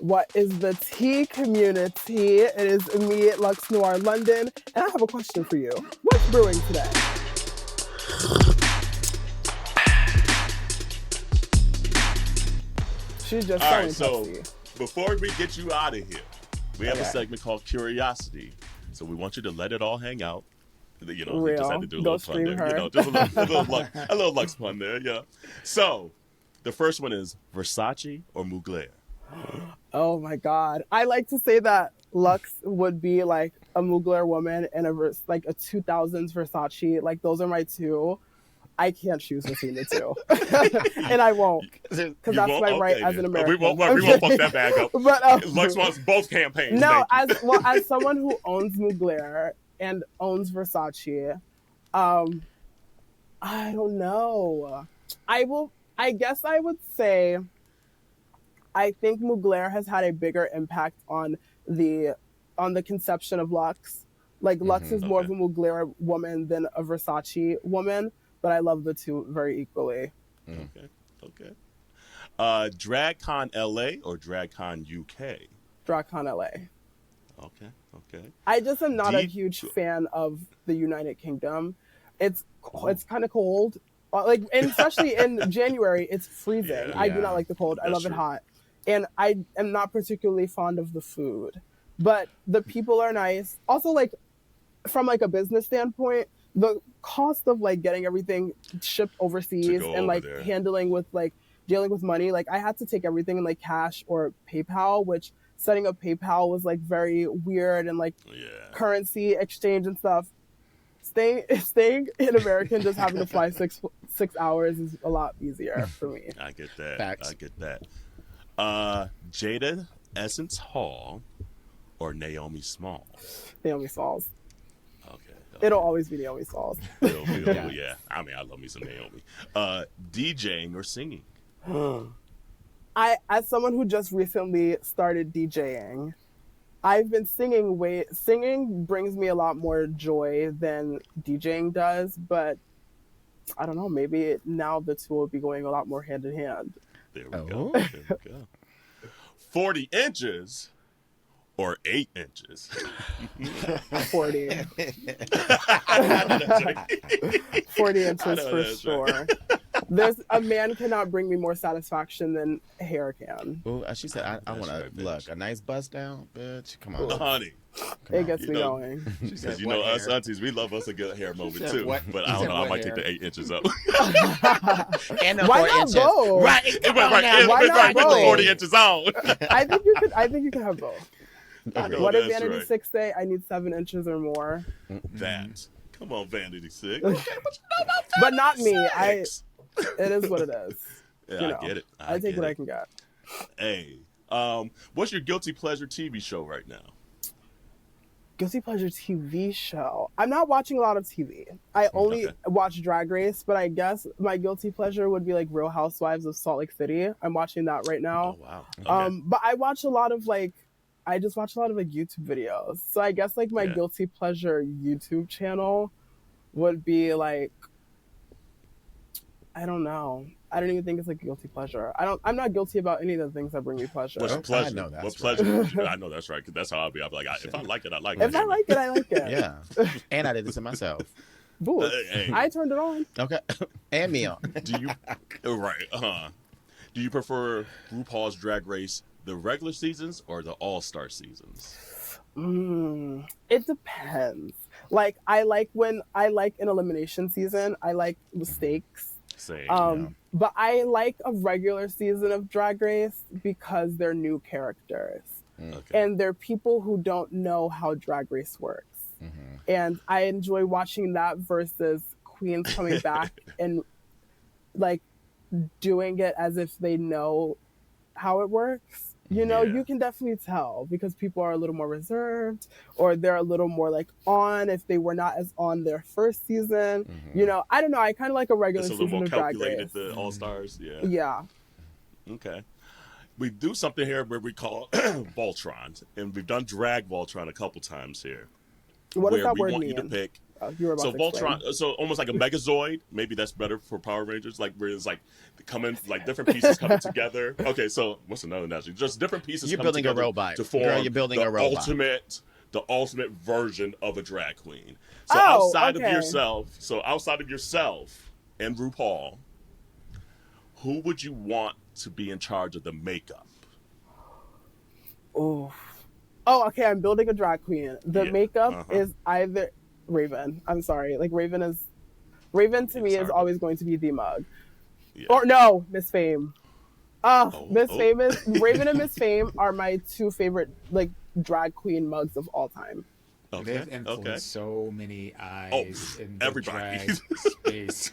What is the tea community? It is me, Luxx Noir London, and I have a question for you. What's brewing today? She's just All selling right, so Pepsi. before we get you out of here, we have a segment called Curiosity. So we want you to let it all hang out. You know, you just had to do a Go little fun stream there. her. You know, just a little Luxx fun there, yeah. So the first one is Versace or Mugler? Oh my God. I like to say that Luxx would be like a Mugler woman and like a 2000s Versace. Like those are my two. I can't choose between the two. And I won't. Because that's my right as an American. We won't fuck that bag up. But, Luxx wants both campaigns. No, as someone who owns Mugler and owns Versace, I don't know. I guess I would say I think Mugler has had a bigger impact on the conception of Luxx. Like Luxx is more of a Mugler woman than a Versace woman, but I love the two very equally. Okay. DragCon LA or DragCon UK? DragCon LA. Okay. I just am not a huge fan of the United Kingdom. It's kind of cold. Like, and especially in January, it's freezing. I do not like the cold. I love it hot. And I am not particularly fond of the food. But the people are nice. Also, like, from like a business standpoint, the cost of like getting everything shipped overseas and like handling with like dealing with money, like I had to take everything in like cash or PayPal, which setting up PayPal was like very weird, and like currency exchange and stuff. Staying in America and just having to fly 6 hours is a lot easier for me. I get that. Facts. I get that. Jada Essence Hall or Naomi Smalls? Naomi Smalls. Okay. It'll always be Naomi Smalls. Yeah. I mean, I love me some Naomi. DJing or singing? As someone who just recently started DJing, I've been singing. Singing brings me a lot more joy than DJing does, but I don't know. Maybe now the two will be going a lot more hand in hand. There we go. 40 inches or 8 inches? 40. 40 inches for sure. There's a man cannot bring me more satisfaction than hair can. Well, she said, I want to look a nice bust down, bitch. Come on, honey. It gets me going. She says, you know, us aunties, we love us a good hair moment too. But I don't know, I might take the 8 inches up. And the Why 4 not inches. both? Right. Why not with the both? 40 inches on. I think you can have both. What if Vanity 6 say I need 7 inches or more? That. Come on, Vanity 6. But not me. It is what it is. Yeah, I get it. I take what I can get. Hey, what's your guilty pleasure TV show right now? Guilty pleasure TV show. I'm not watching a lot of TV. I only watch Drag Race, but I guess my guilty pleasure would be like Real Housewives of Salt Lake City. I'm watching that right now. Oh wow. Okay. But I watch a lot of like YouTube videos. So I guess like my guilty pleasure YouTube channel would be like, I don't know. I don't even think it's like a guilty pleasure. I'm not guilty about any of the things that bring me pleasure. What's pleasure? I know that's what pleasure? I know that's right, because that's how I'll be. I'll be like, if I like it, I like it. If I like it, I like it. Yeah. And I did this to myself. Boo. Hey. I turned it on. Okay. And me on. Do you Do you prefer RuPaul's Drag Race, the regular seasons or the All-Star seasons? It depends. Like I like an elimination season. I like mistakes. Same. But I like a regular season of Drag Race because they're new characters. Okay. And they're people who don't know how Drag Race works. Mm-hmm. And I enjoy watching that versus queens coming back and like doing it as if they know how it works. You know, you can definitely tell because people are a little more reserved, or they're a little more like on if they were not as on their first season. Mm-hmm. You know, I don't know. I kind of like a regular season of Drag Race. It's a little more calculated, the All-Stars. Yeah. Yeah. Okay. We do something here where we call Voltron, and we've done drag Voltron a couple times here. What does that we word want mean? you to pick. You were about So to explain. Voltron, so almost like a Megazord. Maybe that's better for Power Rangers. Like where it's like coming, like different pieces coming together. Okay, so what's another analogy? Just different pieces. You're coming building a together robot. to form Girl, you're building the a robot. the ultimate version of a drag queen. So outside of yourself and RuPaul, who would you want to be in charge of the makeup? Oh, okay. I'm building a drag queen. The makeup is either Raven. I'm sorry. Like Raven to me is always going to be the mug. Yeah. Or no, Miss Fame. Famous. Raven and Miss Fame are my two favorite like drag queen mugs of all time. Okay. They've influenced so many eyes in the drag space.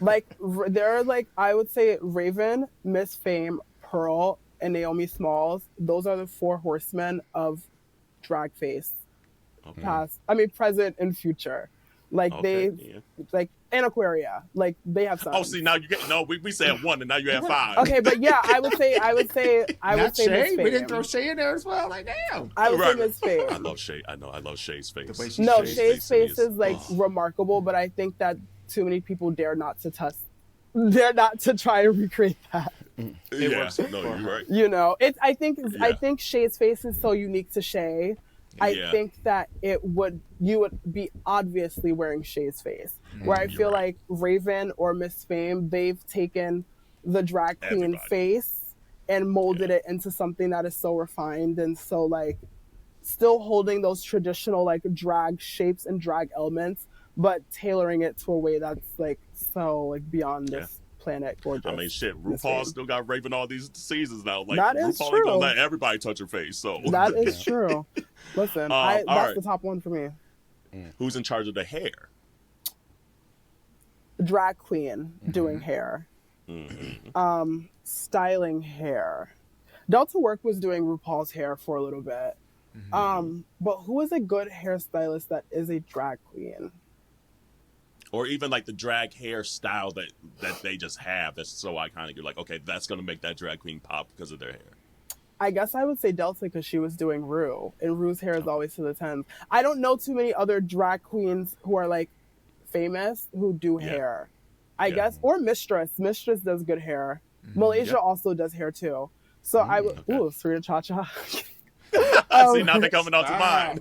Like they're like I would say Raven, Miss Fame, Pearl, and Naomi Smalls. Those are the four horsemen of drag face. Present and future. Like like and Aquaria. Like they have some. Oh, see now you get we said one and now you have five. Okay, but yeah, I would say Miss Fame. We didn't throw Shay in there as well. Like damn. I would say Miss Fame. I love Shay. I know. I love Shay's face. Shay's face is like remarkable, but I think that too many people dare not to try and recreate that. It works. No, you're right. You know, I think Shay's face is so unique to Shay. I think that you would be obviously wearing Shay's face. Where I feel like Raven or Miss Fame, they've taken the drag queen face and molded it into something that is so refined and so like still holding those traditional like drag shapes and drag elements, but tailoring it to a way that's like so like beyond this planet gorgeous. I mean, shit, RuPaul still got Raven all these seasons now. Like that is RuPaul true. Ain't gonna let everybody touch her face. So that is true. Listen, that's the top one for me. Who's in charge of the hair? Drag queen doing hair. Styling hair. Delta Work was doing RuPaul's hair for a little bit. But who is a good hairstylist that is a drag queen? Or even like the drag hairstyle that they just have that's so iconic. You're like, okay, that's going to make that drag queen pop because of their hair. I guess I would say Delta because she was doing Rue. And Rue's hair is always to the 10s. I don't know too many other drag queens who are like famous who do hair. I guess. Or Mistress. Mistress does good hair. Malaysia also does hair too. So I would... Okay. Ooh, Serena Cha-Cha. See, now they're coming out to mine.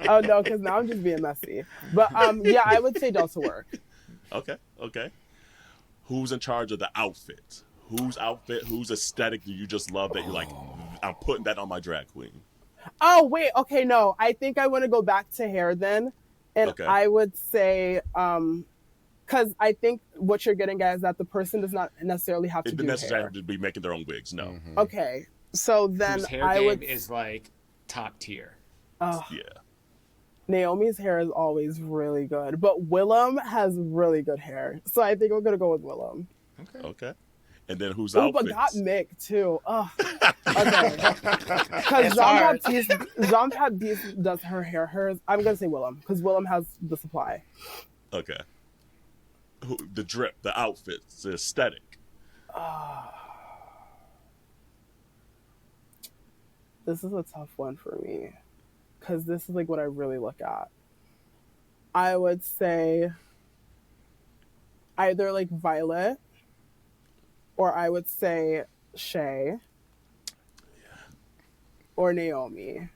Oh, no, because now I'm just being messy. But, yeah, I would say Delta Work. Okay. Who's in charge of the outfit? Whose aesthetic do you just love that you're like, I'm putting that on my drag queen? Oh, wait. Okay, no. I think I want to go back to hair then. And I would say... because I think what you're getting at is that the person does not necessarily have to do hair. It doesn't necessarily have to be making their own wigs, no. Okay. So then whose hair game is like top tier. Naomi's hair is always really good, but Willem has really good hair. So I think we're gonna go with Willem. Okay. And then who's outfits? But got Mick too. Okay. Because Jean Baptiste does her hair. I'm gonna say Willem because Willem has the supply. Okay. The drip, the outfits, the aesthetic. This is a tough one for me because this is like what I really look at. I would say either like Violet or I would say Shay or Naomi.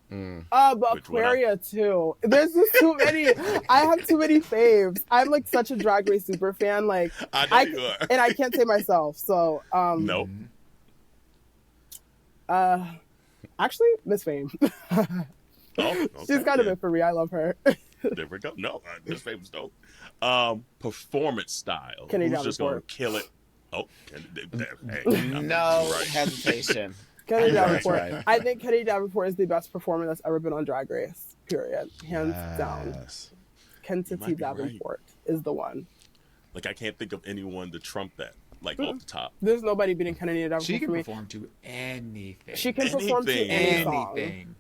But Aquaria too. There's just too many. I have too many faves. I'm like such a Drag Race super fan. Like I know you are. And I can't say myself. So nope. Actually, Miss Fame. She's kind of it for me. I love her. There we go. No, Miss Fame's dope. Performance style. Who's just gonna kill it? Oh, no hesitation. Kenny Davenport. Right. I think Kenny Davenport is the best performer that's ever been on Drag Race. Period. Hands down. Kenny Davenport is the one. Like I can't think of anyone to trump that. Like off the top. There's nobody beating Kenny Davenport. She can perform to anything. She can perform to any song.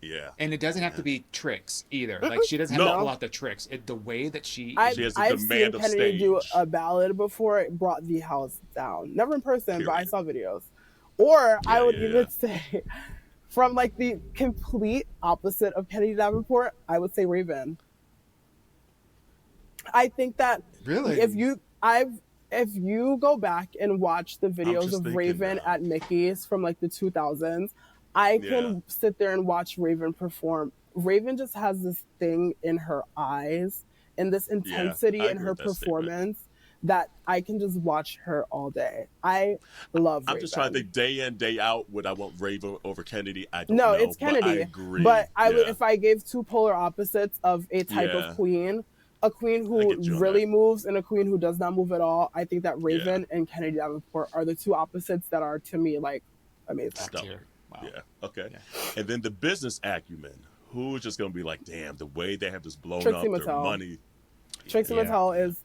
Yeah. And it doesn't have to be tricks either. Like she doesn't have to pull out the tricks. The way that she has the command of stage. I've seen Kennedy do a ballad before. It brought the house down. Never in person, but I saw videos. Or I would even say, from like the complete opposite of Kennedy Davenport, I would say Raven. I think that Really, if you go back and watch the videos of Raven at Mickey's from like the 2000s, I can sit there and watch Raven perform. Raven just has this thing in her eyes and this intensity in her performance that I can just watch her all day. I love Raven. I'm just trying to think day in, day out, would I want Raven over Kennedy? I don't know. No, it's Kennedy. But I agree. But I would, if I gave two polar opposites of a type of queen, a queen who really moves and a queen who does not move at all, I think that Raven and Kennedy Davenport are the two opposites that are, to me, like, amazing. Wow. Yeah, okay. Yeah. And then the business acumen. Who's just going to be like, damn, the way they have this blown Trixie up, Mattel. their money. Trixie Mattel is,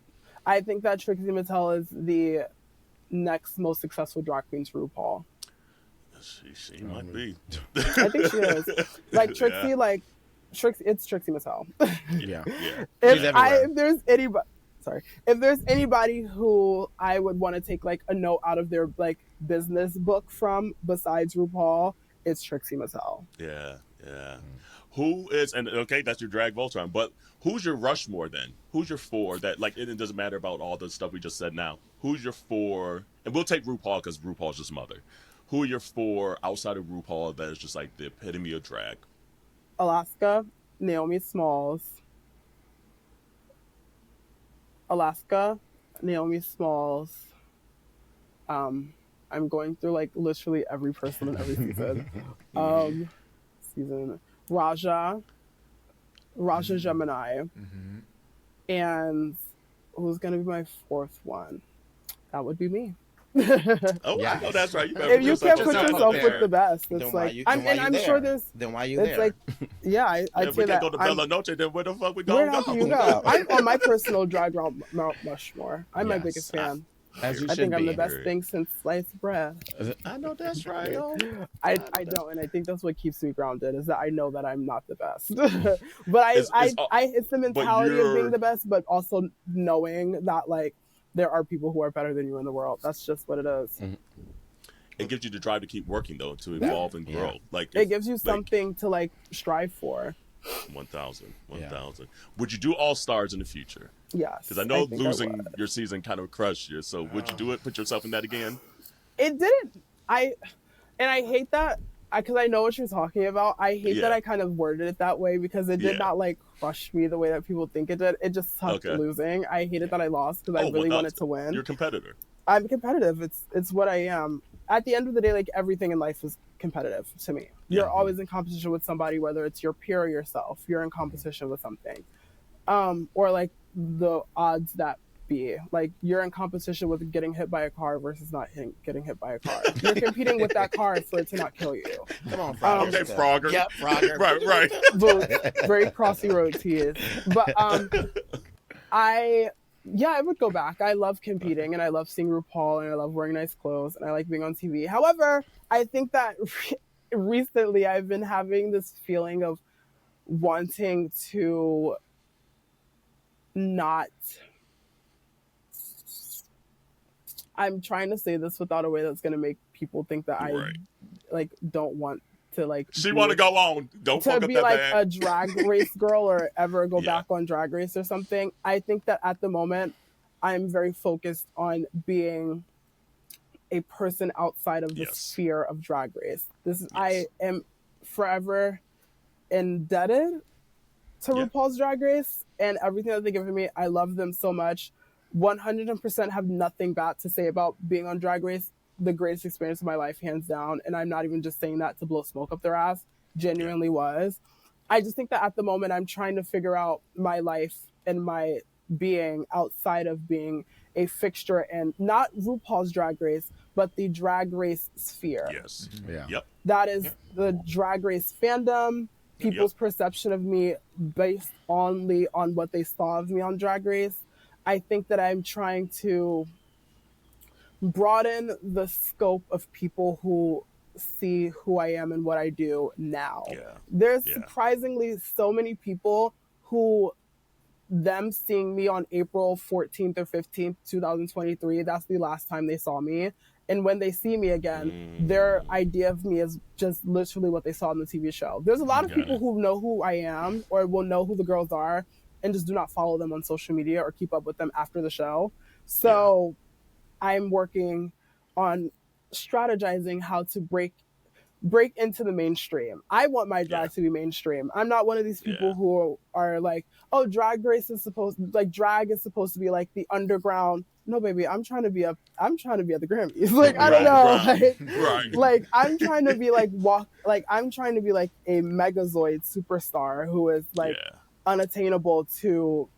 I think that Trixie Mattel is the next most successful drag queen to RuPaul. She might be. I think she is. Like, Trixie, it's Trixie Mattel. Yeah. If there's anybody who I would want to take like a note out of their like business book from besides RuPaul, it's Trixie Mattel. Yeah. Who is, and okay, that's your drag Voltron, but who's your Rushmore then? Who's your 4 that, like, it doesn't matter about all the stuff we just said now. Who's your 4, and we'll take RuPaul because RuPaul's just mother. Who are your 4 outside of RuPaul that is just like the epitome of drag? Alaska, Naomi Smalls. I'm going through like literally every person in every season. Raja Gemini, and who's gonna be my 4th one? That would be me. I know that's right. If you can't put yourself with the best, it's like I'm sure there's. Then why you there? Like, I'd say that. Go to Bella Noche, then where the fuck we going? Where can you go? I'm on my personal drag Mount Rushmore. I'm my biggest fan. I think I'm the best thing since sliced bread. I know that's right. I don't, and I think that's what keeps me grounded, is that I know that I'm not the best. But it's the mentality of being the best, but also knowing that like there are people who are better than you in the world. That's just what it is. Mm-hmm. It gives you the drive to keep working though, to evolve and grow. Like it gives you something to like strive for. 1,000. Would you do All Stars in the future? Yes. Because I know losing your season kind of crushed you. So would you do it? Put yourself in that again? It didn't. I hate that because I know what you're talking about. I hate that I kind of worded it that way because it did not like crush me the way that people think it did. It just sucked losing. I hated that I lost because I really wanted to win. You're a competitor. I'm competitive. It's what I am. At the end of the day, like everything in life is competitive to me. You're always in competition with somebody, whether it's your peer or yourself. You're in competition with something, or like the odds that be. Like you're in competition with getting hit by a car versus not getting hit by a car. You're competing with that car for it to not kill you. Come on, Frogger. Okay, Frogger. Yep, Frogger. right. But very crossy roads he is. But I would go back. I love competing and I love seeing RuPaul and I love wearing nice clothes and I like being on TV. However, I think that recently I've been having this feeling of wanting to not. I'm trying to say this without a way that's going to make people think that I like don't want to like. She want to go on. Don't fuck up that be like bag. A drag race girl or ever go back on Drag Race or something. I think that at the moment I'm very focused on being a person outside of the sphere of Drag Race. I am forever indebted to RuPaul's Drag Race and everything that they've given me. I love them so much. 100% have nothing bad to say about being on Drag Race. The greatest experience of my life, hands down. And I'm not even just saying that to blow smoke up their ass. Genuinely was. I just think that at the moment I'm trying to figure out my life and my being outside of being a fixture in not RuPaul's Drag Race, but the Drag Race sphere. Yes. Yeah. Yep. That is the Drag Race fandom, people's perception of me based only on what they saw of me on Drag Race. I think that I'm trying to broaden the scope of people who see who I am and what I do now. There's surprisingly so many people who them seeing me on April 14th or 15th, 2023, that's the last time they saw me. And when they see me again, their idea of me is just literally what they saw on the TV show. There's a lot of people who know who I am or will know who the girls are and just do not follow them on social media or keep up with them after the show. So I'm working on strategizing how to break into the mainstream. I want my drag to be mainstream. I'm not one of these people who are like, oh, drag is supposed to be like the underground. No, baby, I'm trying to be at the Grammys. Like, I don't know. Like I'm trying to be like I'm trying to be like a Megazoid superstar who is like unattainable to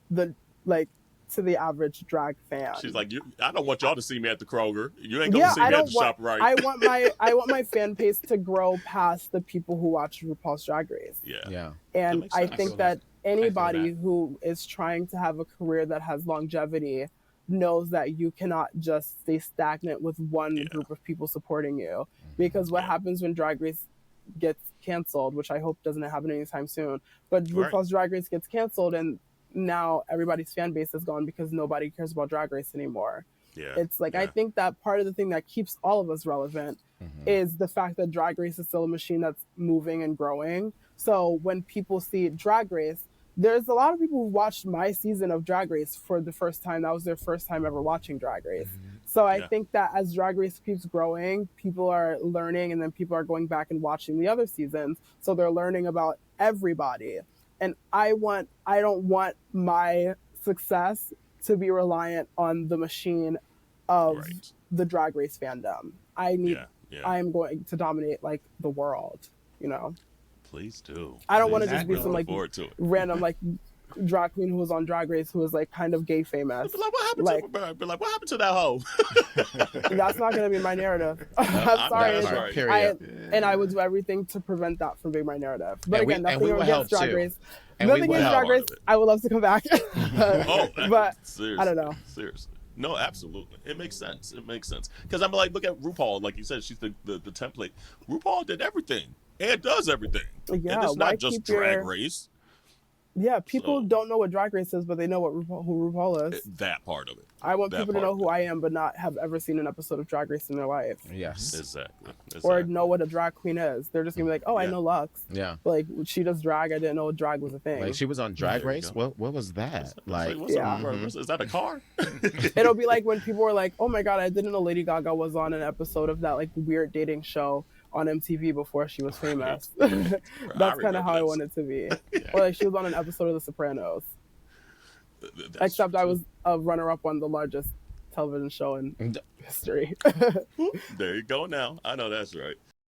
the average drag fan. She's like, I don't want y'all to see me at the Kroger. You ain't gonna see me at the ShopRite. I want my fan base to grow past the people who watch RuPaul's Drag Race. Yeah. And I think that anybody who is trying to have a career that has longevity knows that you cannot just stay stagnant with one group of people supporting you. Because what happens when Drag Race gets canceled, which I hope doesn't happen anytime soon, but RuPaul's Drag Race gets canceled and now everybody's fan base is gone because nobody cares about Drag Race anymore. It's like I think that part of the thing that keeps all of us relevant is the fact that Drag Race is still a machine that's moving and growing. So when people see Drag Race, there's a lot of people who watched my season of Drag Race for the first time. That was their first time ever watching Drag Race. So I think that as Drag Race keeps growing, people are learning, and then people are going back and watching the other seasons. So they're learning about everybody. And I don't want my success to be reliant on the machine of the Drag Race fandom. I'm going to dominate like the world, you know? Please do. I don't want to just be some like random like drag queen who was on Drag Race who was like kind of gay famous. Be like, what happened to that hoe? That's not going to be my narrative. I'm sorry. I would do everything to prevent that from being my narrative. But again, nothing against Drag Race. Nothing against Drag Race. I would love to come back. But seriously, I don't know. Seriously. No, absolutely. It makes sense. Because I'm like, look at RuPaul. Like you said, she's the template. RuPaul did everything and does everything. Yeah, and it's not just Drag Race. Yeah, people don't know what Drag Race is, but they know who RuPaul is. That part of it. I want people to know who I am, but not have ever seen an episode of Drag Race in their life. Yes. Exactly. Or know what a drag queen is. They're just going to be like, oh, I know Luxx. Yeah. But, like, she does drag. I didn't know drag was a thing. Like, she was on Drag Race? What was that? Like, is that a car? It'll be like when people were like, oh, my God, I didn't know Lady Gaga was on an episode of that, like, weird dating show on MTV before she was famous. That's kind of how I want it to be. Or like she was on an episode of The Sopranos. Except I was a runner-up on the largest television show in history. There you go now. I know that's right.